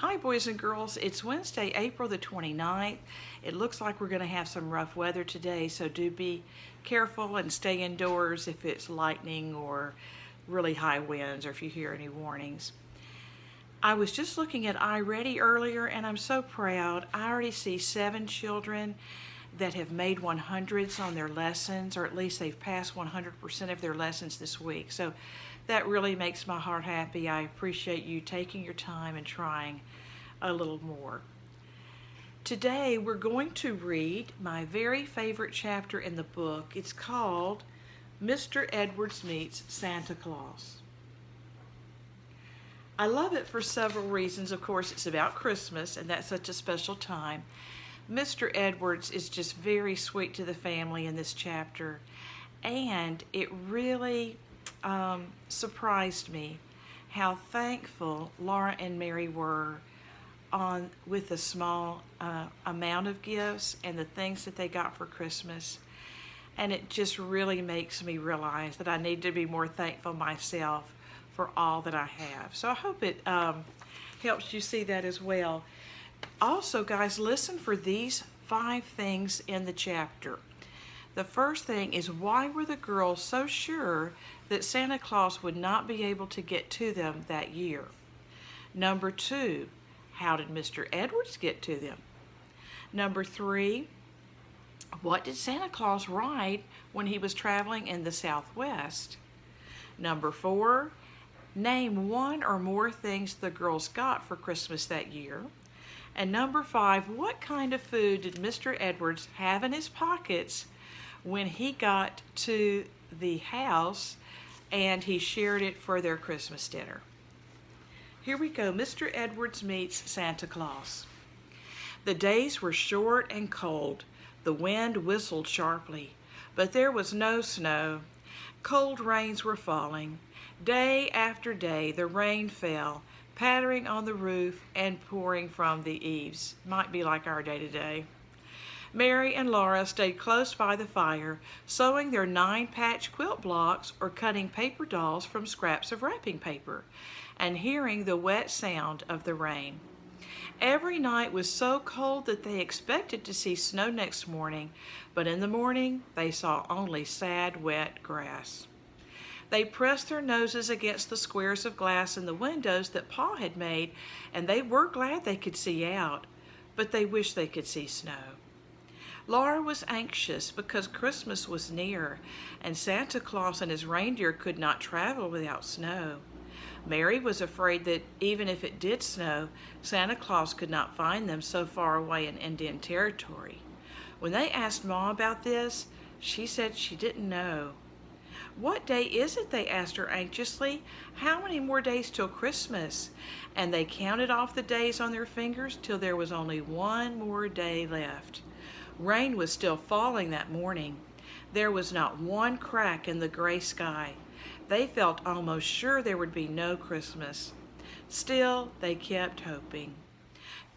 Hi boys and girls, it's Wednesday, April the 29th. It looks like we're going to have some rough weather today, so do be careful and stay indoors if it's lightning or really high winds or if you hear any warnings. I was just looking at iReady earlier and I'm so proud. I already see 7 children that have made 100s on their lessons, or at least they've passed 100% of their lessons this week. So that really makes my heart happy. I appreciate you taking your time and trying a little more. Today we're going to read my very favorite chapter in the book. It's called Mr. Edwards Meets Santa Claus. I love it for several reasons. Of course, it's about Christmas, and that's such a special time. Mr. Edwards is just very sweet to the family in this chapter, and it really surprised me how thankful Laura and Mary were with the small amount of gifts and the things that they got for Christmas. And it just really makes me realize that I need to be more thankful myself for all that I have. So I hope it helps you see that as well. Also, guys, listen for these 5 things in the chapter. The first thing is, why were the girls so sure that Santa Claus would not be able to get to them that year? Number 2, how did Mr. Edwards get to them? Number 3, what did Santa Claus ride when he was traveling in the Southwest? Number 4, name 1 or more things the girls got for Christmas that year. And number 5, what kind of food did Mr. Edwards have in his pockets when he got to the house and he shared it for their Christmas dinner? Here we go. Mr. Edwards meets Santa Claus. The days were short and cold. The wind whistled sharply, but there was no snow. Cold rains were falling. Day after day the rain fell, pattering on the roof and pouring from the eaves. Might be like our day today. Mary and Laura stayed close by the fire, sewing their 9-patch quilt blocks or cutting paper dolls from scraps of wrapping paper, and hearing the wet sound of the rain. Every night was so cold that they expected to see snow next morning, but in the morning they saw only sad, wet grass. They pressed their noses against the squares of glass in the windows that Pa had made, and they were glad they could see out, but they wished they could see snow. Laura was anxious because Christmas was near, and Santa Claus and his reindeer could not travel without snow. Mary was afraid that even if it did snow, Santa Claus could not find them so far away in Indian Territory. When they asked Ma about this, she said she didn't know. What day is it? They asked her anxiously. How many more days till Christmas? And they counted off the days on their fingers till there was only 1 more day left. Rain was still falling that morning. There was not one crack in the gray sky. They felt almost sure there would be no Christmas. Still, they kept hoping.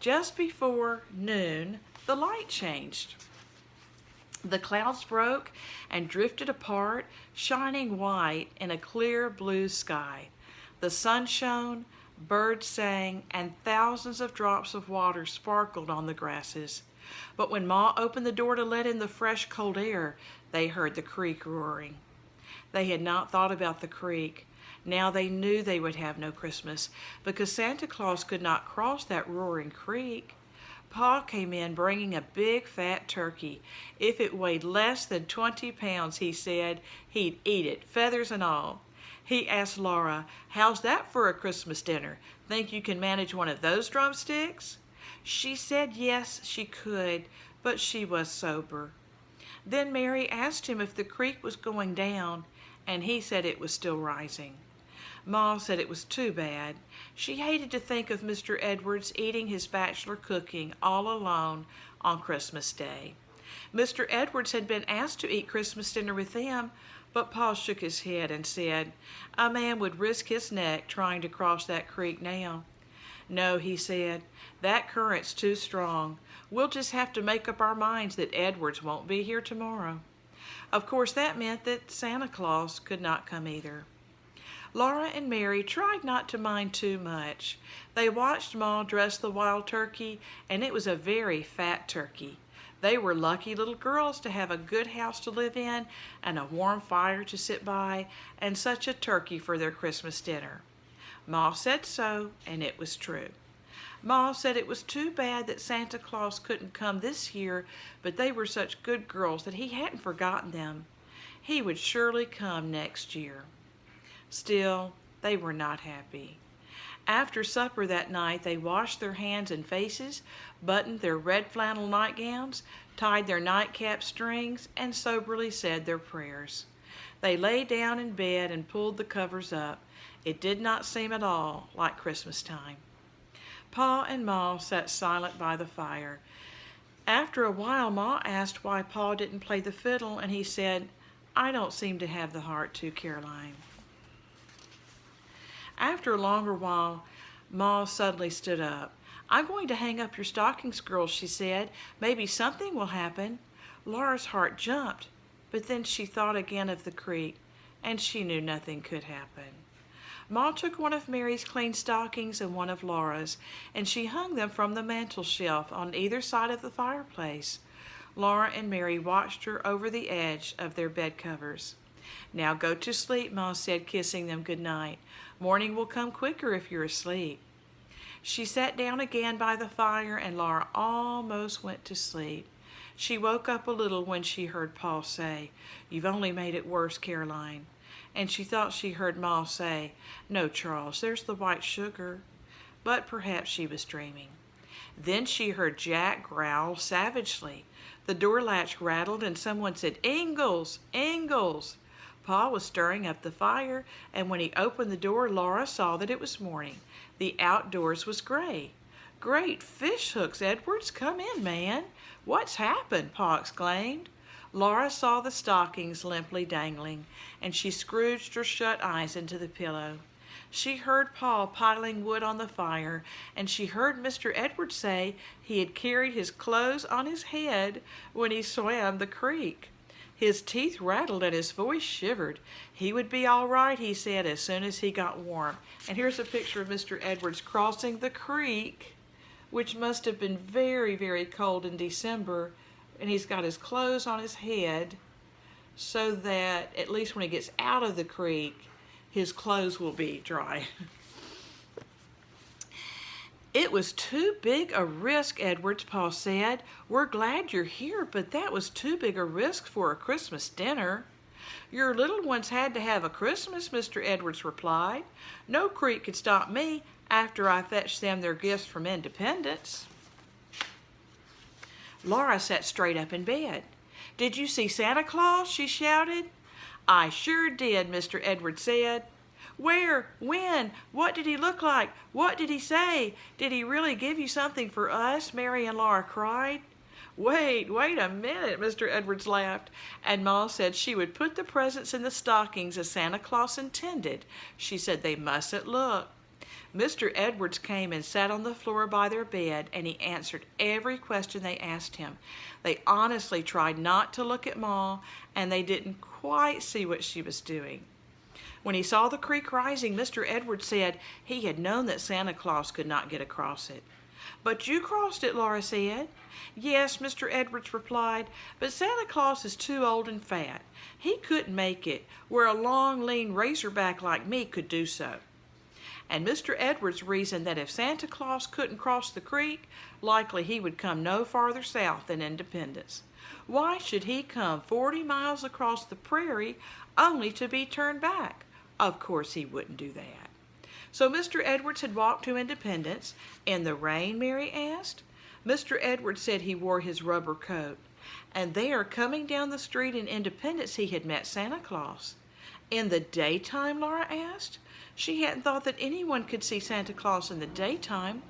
Just before noon, the light changed. The clouds broke and drifted apart, shining white in a clear blue sky. The sun shone, birds sang, and thousands of drops of water sparkled on the grasses. But when Ma opened the door to let in the fresh, cold air, they heard the creek roaring. They had not thought about the creek. Now they knew they would have no Christmas because Santa Claus could not cross that roaring creek. Pa came in bringing a big fat turkey. If it weighed less than 20 pounds, he said, he'd eat it, feathers and all. He asked Laura, "How's that for a Christmas dinner? Think you can manage one of those drumsticks?" She said yes, she could, but she was sober. Then Mary asked him if the creek was going down, and he said it was still rising. Ma said it was too bad. She hated to think of Mr. Edwards eating his bachelor cooking all alone on Christmas Day. Mr. Edwards had been asked to eat Christmas dinner with them, but Pa shook his head and said, "A man would risk his neck trying to cross that creek now." "No," he said, "that current's too strong. We'll just have to make up our minds that Edwards won't be here tomorrow." Of course, that meant that Santa Claus could not come either. Laura and Mary tried not to mind too much. They watched Ma dress the wild turkey, and it was a very fat turkey. They were lucky little girls to have a good house to live in and a warm fire to sit by and such a turkey for their Christmas dinner. Ma said so, and it was true. Ma said it was too bad that Santa Claus couldn't come this year, but they were such good girls that he hadn't forgotten them. He would surely come next year. Still, they were not happy. After supper that night, they washed their hands and faces, buttoned their red flannel nightgowns, tied their nightcap strings, and soberly said their prayers. They lay down in bed and pulled the covers up. It did not seem at all like Christmas time. Pa and Ma sat silent by the fire. After a while, Ma asked why Pa didn't play the fiddle, and he said, "I don't seem to have the heart to, Caroline." After a longer while, Ma suddenly stood up. "I'm going to hang up your stockings, girls," she said. "Maybe something will happen." Laura's heart jumped, but then she thought again of the creek, and she knew nothing could happen. Ma took one of Mary's clean stockings and one of Laura's, and she hung them from the mantel shelf on either side of the fireplace. Laura and Mary watched her over the edge of their bed covers. "Now go to sleep," Ma said, kissing them good night. "Morning will come quicker if you're asleep." She sat down again by the fire, and Laura almost went to sleep. She woke up a little when she heard Pa say, "You've only made it worse, Caroline." And she thought she heard Ma say, "No, Charles, there's the white sugar." But perhaps she was dreaming. Then she heard Jack growl savagely. The door latch rattled, and someone said, "Ingalls! Ingalls!" Pa was stirring up the fire, and when he opened the door, Laura saw that it was morning. The outdoors was gray. "Great fish hooks, Edwards! Come in, man! What's happened?" Pa exclaimed. Laura saw the stockings limply dangling, and she scrooged her shut eyes into the pillow. She heard Pa piling wood on the fire, and she heard Mr. Edwards say he had carried his clothes on his head when he swam the creek. His teeth rattled and his voice shivered. He would be all right, he said, as soon as he got warm. And here's a picture of Mr. Edwards crossing the creek, which must have been very, very cold in December. And he's got his clothes on his head so that at least when he gets out of the creek, his clothes will be dry. "It was too big a risk, Edwards," Pa said. "We're glad you're here, but that was too big a risk for a Christmas dinner." "Your little ones had to have a Christmas," Mr. Edwards replied. "No creek could stop me after I fetched them their gifts from Independence." Laura sat straight up in bed. "Did you see Santa Claus?" she shouted. "I sure did," Mr. Edwards said. "Where? When? What did he look like? What did he say? Did he really give you something for us?" Mary and Laura cried. Wait a minute," Mr. Edwards laughed, and Ma said she would put the presents in the stockings as Santa Claus intended. She said they mustn't look. Mr. Edwards came and sat on the floor by their bed, and he answered every question they asked him. They honestly tried not to look at Ma, and they didn't quite see what she was doing. When he saw the creek rising, Mr. Edwards said he had known that Santa Claus could not get across it. "But you crossed it," Laura said. "Yes," Mr. Edwards replied, "but Santa Claus is too old and fat. He couldn't make it where a long, lean razorback like me could do so." And Mr. Edwards reasoned that if Santa Claus couldn't cross the creek, likely he would come no farther south than Independence. Why should he come 40 miles across the prairie only to be turned back? Of course he wouldn't do that. So Mr. Edwards had walked to Independence. "In the rain?" Mary asked. Mr. Edwards said he wore his rubber coat. And there, coming down the street in Independence, he had met Santa Claus. "In the daytime?" Laura asked. She hadn't thought that anyone could see Santa Claus in the daytime.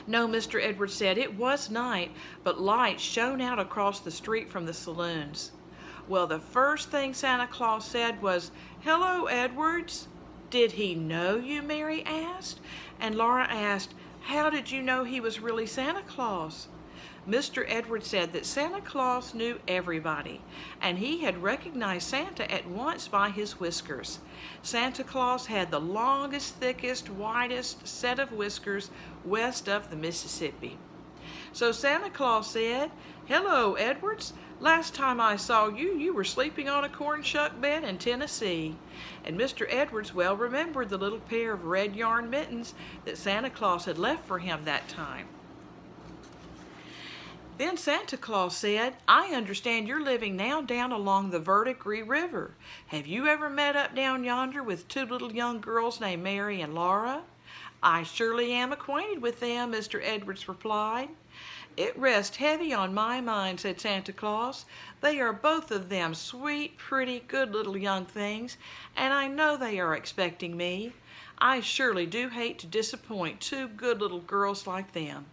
"No," Mr. Edwards said, "it was night, but lights shone out across the street from the saloons." "Well, the first thing Santa Claus said was, 'Hello, Edwards.'" "Did he know you?" Mary asked. And Laura asked, "How did you know he was really Santa Claus?" Mr. Edwards said that Santa Claus knew everybody, and he had recognized Santa at once by his whiskers. Santa Claus had the longest, thickest, widest set of whiskers west of the Mississippi. So Santa Claus said, "Hello, Edwards. Last time I saw you, you were sleeping on a corn shuck bed in Tennessee." And Mr. Edwards well remembered the little pair of red yarn mittens that Santa Claus had left for him that time. Then Santa Claus said, "I understand you're living now down along the Verdigris River. Have you ever met up down yonder with two little young girls named Mary and Laura?" "I surely am acquainted with them," Mr. Edwards replied. "It rests heavy on my mind," said Santa Claus. "They are both of them sweet, pretty, good little young things, and I know they are expecting me. I surely do hate to disappoint two good little girls like them.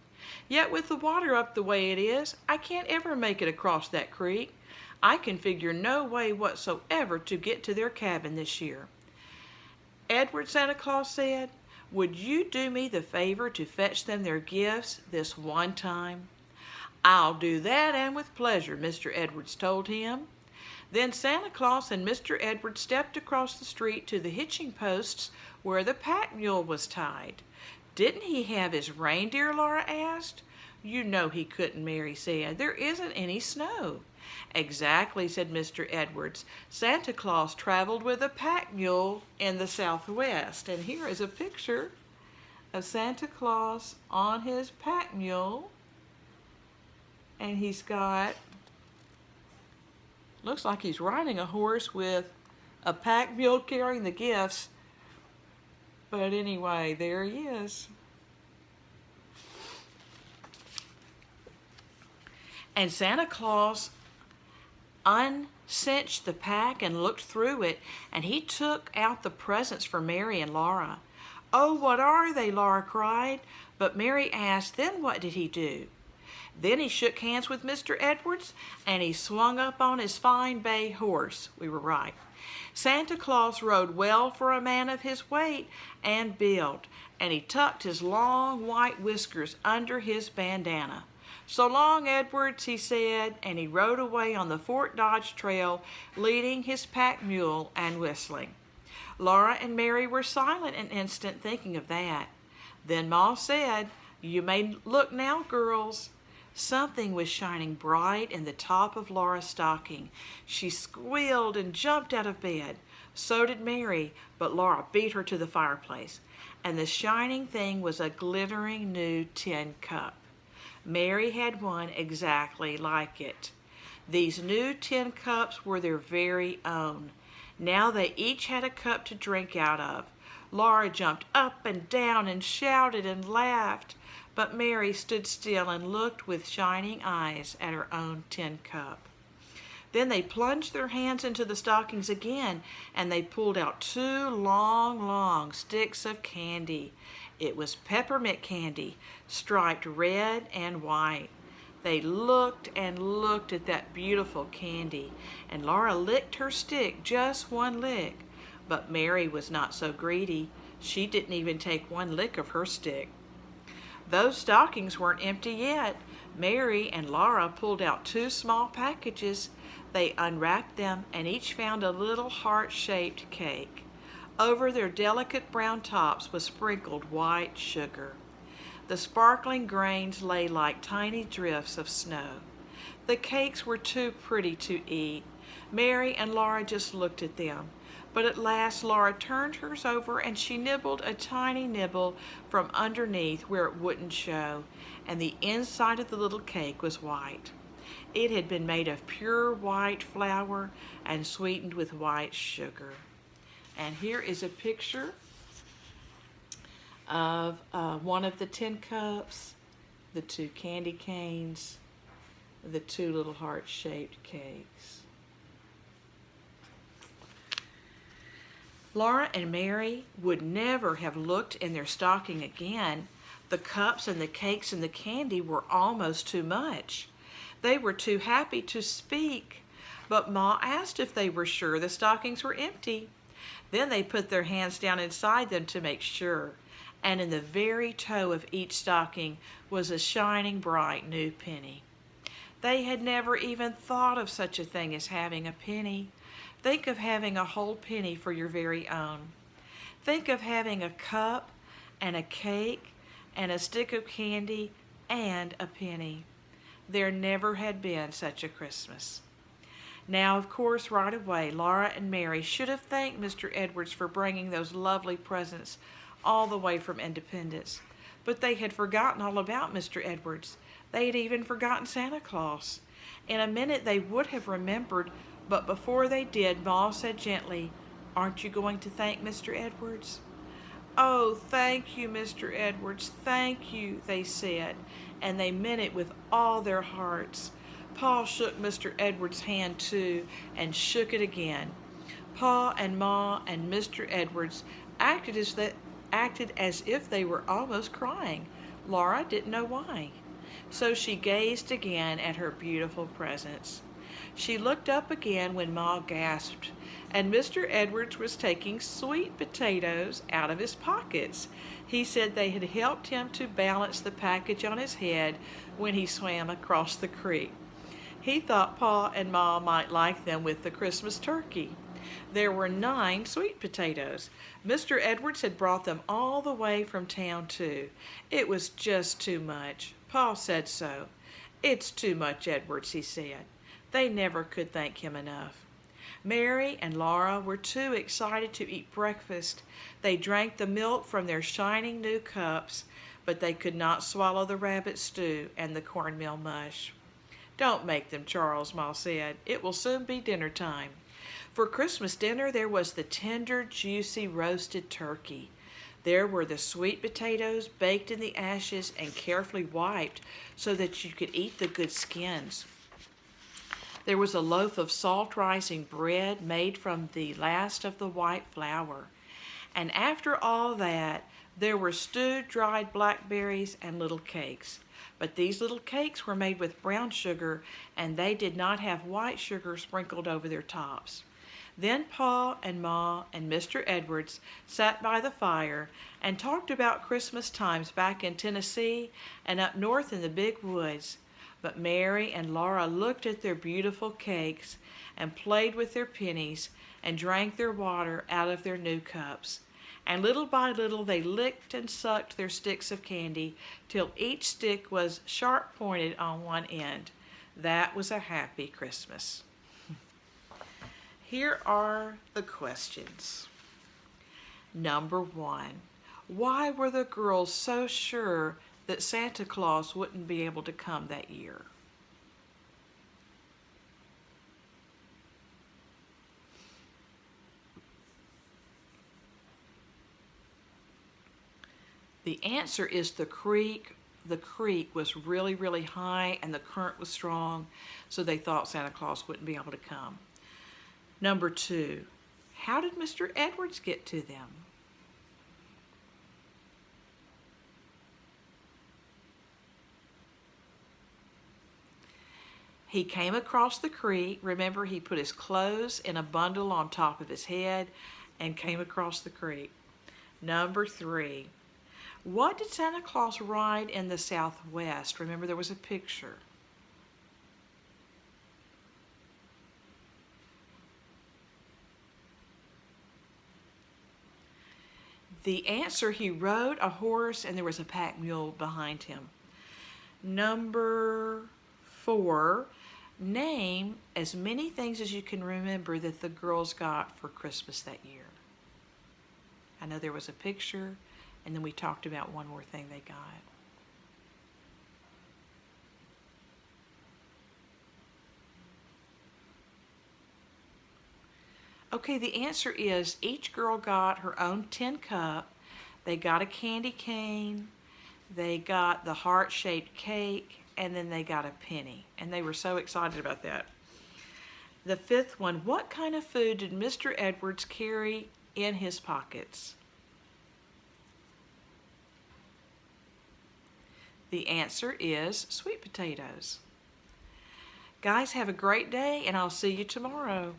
Yet with the water up the way it is, I can't ever make it across that creek. I can figure no way whatsoever to get to their cabin this year." "Edward," Santa Claus said, "would you do me the favor to fetch them their gifts this one time?" "I'll do that, and with pleasure," Mr. Edwards told him. Then Santa Claus and Mr. Edwards stepped across the street to the hitching posts where the pack mule was tied. "Didn't he have his reindeer?" Laura asked. "You know he couldn't," Mary said. "There isn't any snow." "Exactly," said Mr. Edwards. "Santa Claus traveled with a pack mule in the Southwest." And here is a picture of Santa Claus on his pack mule. And he's got, looks like he's riding a horse with a pack mule carrying the gifts. But anyway, there he is. And Santa Claus uncinched the pack and looked through it, and he took out the presents for Mary and Laura. "Oh, what are they?" Laura cried. But Mary asked, "Then what did he do?" Then he shook hands with Mr. Edwards, and he swung up on his fine bay horse. We were right. Santa Claus rode well for a man of his weight and build, and he tucked his long white whiskers under his bandana. "So long, Edwards," he said, and he rode away on the Fort Dodge Trail, leading his pack mule and whistling. Laura and Mary were silent an instant, thinking of that. Then Ma said, "You may look now, girls." Something was shining bright in the top of Laura's stocking. She squealed and jumped out of bed. So did Mary, but Laura beat her to the fireplace. And the shining thing was a glittering new tin cup. Mary had one exactly like it. These new tin cups were their very own. Now they each had a cup to drink out of. Laura jumped up and down and shouted and laughed. But Mary stood still and looked with shining eyes at her own tin cup. Then they plunged their hands into the stockings again, and they pulled out two long sticks of candy. It was peppermint candy, striped red and white. They looked and looked at that beautiful candy, and Laura licked her stick, just one lick. But Mary was not so greedy. She didn't even take one lick of her stick. Those stockings weren't empty yet. Mary and Laura pulled out two small packages. They unwrapped them, and each found a little heart-shaped cake. Over their delicate brown tops was sprinkled white sugar. The sparkling grains lay like tiny drifts of snow. The cakes were too pretty to eat. Mary and Laura just looked at them. But at last Laura turned hers over, and she nibbled a tiny nibble from underneath where it wouldn't show, and the inside of the little cake was white. It had been made of pure white flour and sweetened with white sugar. And here is a picture of one of the tin cups, the two candy canes, the two little heart-shaped cakes. Laura and Mary would never have looked in their stocking again. The cups and the cakes and the candy were almost too much. They were too happy to speak, but Ma asked if they were sure the stockings were empty. Then they put their hands down inside them to make sure, and in the very toe of each stocking was a shining bright new penny. They had never even thought of such a thing as having a penny. Think of having a whole penny for your very own. Think of having a cup and a cake and a stick of candy and a penny. There never had been such a Christmas. Now, of course, right away, Laura and Mary should have thanked Mr. Edwards for bringing those lovely presents all the way from Independence. But they had forgotten all about Mr. Edwards. They had even forgotten Santa Claus. In a minute they would have remembered, but before they did, Ma said gently, "Aren't you going to thank Mr. Edwards?" "Oh, thank you, Mr. Edwards, thank you," they said, and they meant it with all their hearts. Pa shook Mr. Edwards' hand too, and shook it again. Pa and Ma and Mr. Edwards acted as if they were almost crying. Laura didn't know why. So she gazed again at her beautiful presents. She looked up again when Ma gasped, and Mr. Edwards was taking sweet potatoes out of his pockets. He said they had helped him to balance the package on his head when he swam across the creek. He thought Pa and Ma might like them with the Christmas turkey. There were 9 sweet potatoes. Mr. Edwards had brought them all the way from town, too. It was just too much. Pa said so. "It's too much, Edwards," he said. They never could thank him enough. Mary and Laura were too excited to eat breakfast. They drank the milk from their shining new cups, but they could not swallow the rabbit stew and the cornmeal mush. "Don't make them, Charles," Ma said. "It will soon be dinner time." For Christmas dinner there was the tender, juicy roasted turkey. There were the sweet potatoes baked in the ashes and carefully wiped so that you could eat the good skins. There was a loaf of salt rising bread made from the last of the white flour. And after all that, there were stewed dried blackberries and little cakes. But these little cakes were made with brown sugar, and they did not have white sugar sprinkled over their tops. Then Pa and Ma and Mr. Edwards sat by the fire and talked about Christmas times back in Tennessee and up north in the big woods. But Mary and Laura looked at their beautiful cakes and played with their pennies and drank their water out of their new cups. And little by little they licked and sucked their sticks of candy till each stick was sharp-pointed on one end. That was a happy Christmas. Here are the questions. Number 1, why were the girls so sure that Santa Claus wouldn't be able to come that year? The answer is the creek. The creek was really, really high and the current was strong, so they thought Santa Claus wouldn't be able to come. Number 2, how did Mr. Edwards get to them? He came across the creek. Remember, he put his clothes in a bundle on top of his head and came across the creek. Number 3, what did Santa Claus ride in the Southwest? Remember, there was a picture. The answer, he rode a horse and there was a pack mule behind him. Number 4, name as many things as you can remember that the girls got for Christmas that year. I know there was a picture, and then we talked about one more thing they got. Okay, the answer is each girl got her own tin cup. They got a candy cane. They got the heart-shaped cake, and then they got a penny. And they were so excited about that. The 5th one, what kind of food did Mr. Edwards carry in his pockets? The answer is sweet potatoes. Guys, have a great day, and I'll see you tomorrow.